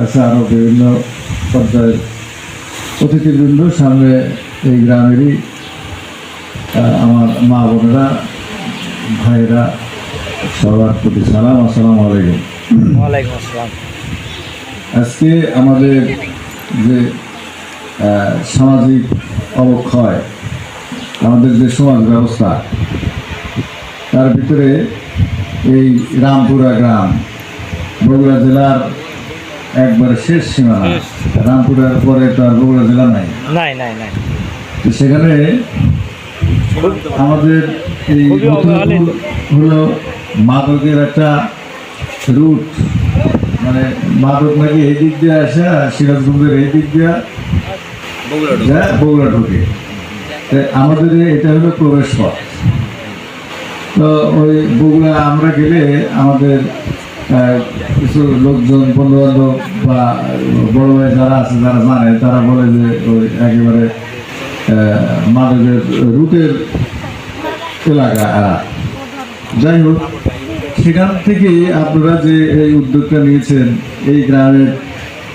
আছে আরও বিভিন্ন পর্যায়ের অতিথিবৃন্দ, সামনে এই গ্রামেরই আমার মা বোনেরা, ভাইরা, সবার প্রতি সালাম, আসসালামু আলাইকুম। ওয়ালাইকুম আসসালাম। আজকে আমাদের যে সামাজিক অবক্ষয়, আমাদের যে সমাজ ব্যবস্থা, তার ভিতরে এই রামপুরা গ্রাম বগুড়া জেলার একবারে শেষ সীমানা। রামপুরার পরে তো আর বগুড়া জেলা নাই। তো সেখানে আমাদের এই হলো মাদকের একটা রুট, মানে মাদক নাকি এই দিক দিয়ে আসে, সিরাজগঞ্জের এই দিক দিয়ে বগুড়া ঢুকে। আমাদের এটা হলো প্রবেশ পথ। তো ওই বগুড়া আমরা গেলে আমাদের কিছু লোকজন, বন্ধু বান্ধব বা বড় ভাই যারা আছে, যারা জানে, তারা বলে যে ওই একেবারে মাদকের রুটের এলাকা। যাই হোক, সেখান থেকে আপনারা যে এই উদ্যোগটা নিয়েছেন, এই গ্রামের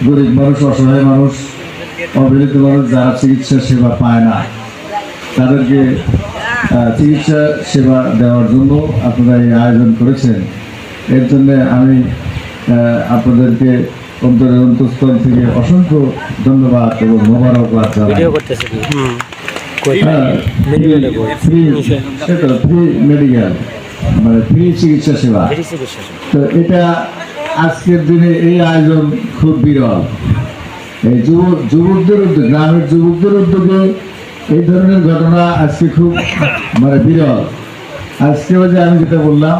গরিব মানুষ, অসহায় মানুষ, অবহেলিত মানুষ যারা চিকিৎসা সেবা পায় না, তাদেরকে চিকিৎসা সেবা দেওয়ার জন্য আপনারা এই আয়োজন করেছেন। এর জন্য আমি আপনাদেরকে অন্তরের অন্তঃস্থল থেকে অসংখ্য ধন্যবাদ এবং মোবারকবাদ জানাই। সেটা ফ্রি মেডিকেল, মানে ফ্রি চিকিৎসা সেবা। তো এটা আজকের দিনে এই আয়োজন খুব বিরল। এই যুবকদের উদ্যোগে, গ্রামের যুবকদের উদ্যোগে এই ধরনের ঘটনা আজকে খুব মানে বিরল। আজকে যে আমি যেটা বললাম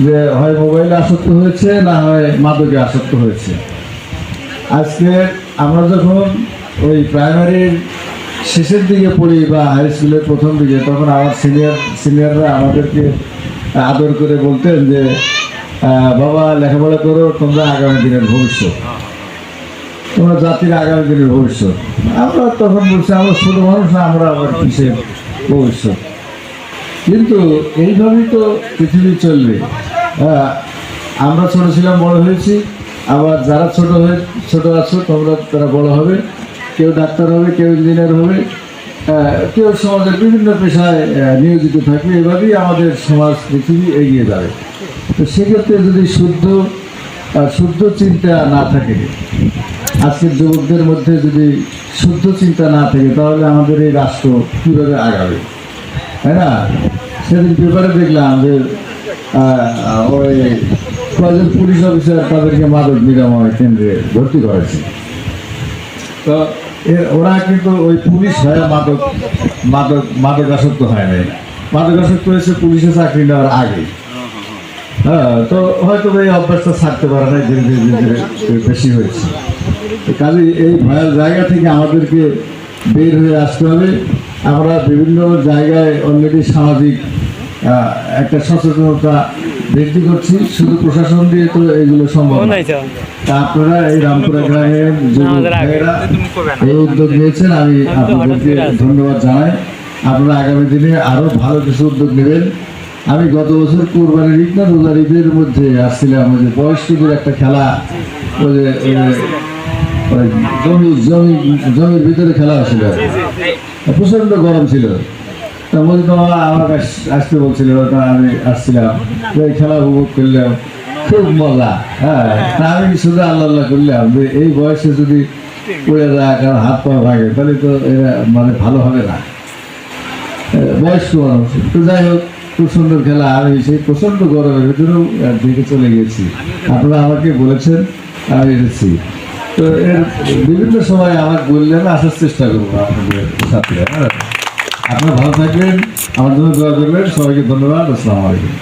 যে হয় মোবাইলে আসক্ত হয়েছে, না হয় মাদকে আসক্ত হয়েছে। আজকে আমরা যখন ওই প্রাইমারির শেষের দিকে পড়ি বা হাই স্কুলের প্রথম দিকে, তখন আমার সিনিয়ররা আমাদেরকে আদর করে বলতেন যে বাবা, লেখাপড়া করো, তোমরা আগামী দিনের ভবিষ্যৎ, তোমরা জাতির আগামী দিনের ভবিষ্যৎ। আমরা তখন বলছি আমরা ছোটো মানুষ না, আমরা আবার কিসের ভবিষ্যৎ। কিন্তু এইভাবেই তো পৃথিবী চলবে। আমরা ছোট ছিলাম, বড় হয়েছি, আবার যারা ছোট আছো তোমরা, তারা বড় হবে, কেউ ডাক্তার হবে, কেউ ইঞ্জিনিয়ার হবে, কেউ সমাজের বিভিন্ন পেশায় নিয়োজিত থাকবে। এভাবেই আমাদের সমাজ, পৃথিবী এগিয়ে যাবে। তো সেক্ষেত্রে যদি শুদ্ধ চিন্তা না থাকে, আজকের যুবকদের মধ্যে যদি শুদ্ধ চিন্তা না থাকে, তাহলে আমাদের এই রাষ্ট্র কীভাবে আগাবে, তাই না? সেদিন পেপারে দেখলাম যে ওই কয়েকজন পুলিশ অফিসার তাদেরকে মাদক নিরাময় কেন্দ্রে ভর্তি করেছে। তো ওরা কিন্তু ওই পুলিশ হয়ে মাদক আসক্ত হয় নাই, মাদক আসক্ত হয়েছে পুলিশে চাকরি নেওয়ার আগে। তো হয়তো এই অভ্যাসটা ছাড়তে পারে না, ধীরে ধীরে ধীরে বেশি হয়েছে। কাজে এই ভয়ের জায়গা থেকে আমাদেরকে বের হয়ে আসতে হবে। আমরা বিভিন্ন জায়গায় অলরেডি সামাজিক একটা সচেতনতা বৃদ্ধি করছি, শুধু প্রশাসন দিয়ে তো এগুলো সম্ভব না। আপনারা এই রামপুরা গ্রামের যুবকেরা এই উদ্যোগ নিয়েছেন, আমি আপনাদেরকে ধন্যবাদ জানাই। আপনারা আগামী দিনে আরও ভালো কিছু উদ্যোগ নেবেন। আমি গত বছর কোরবানির ঈদ না রোজার ঈদের মধ্যে আসছিলাম, ওই যে বয়স্কদের একটা খেলা, ওই যে জমির ভিতরে খেলা হচ্ছিল, প্রচণ্ড গরম ছিল। তা মজিদমা আমার আসতে বলছিল, তা আমি আসছিলাম, এই খেলা উপভোগ করলাম, খুব মজা। আমি শুধু আল্লাহ করলাম যে এই বয়সে যদি পড়ে যায়, কারণ হাত পা ভাগে, তাহলে তো এরা মানে ভালো হবে না, বয়স্ক মানুষ। তো যাই হোক, খুব সুন্দর খেলা। আমি সেই প্রচণ্ড গরমের ভিতরেও দিকে চলে গেছি। আপনারা আমাকে বলেছেন, আমি এসেছি। তো এর বিভিন্ন সময় আমার বললেন, আসার চেষ্টা করবো আপনাদের সাথে। আপনারা ভালো থাকবেন, আমার জন্য দোয়া করবেন। সবাইকে ধন্যবাদ। আসসালামু আলাইকুম।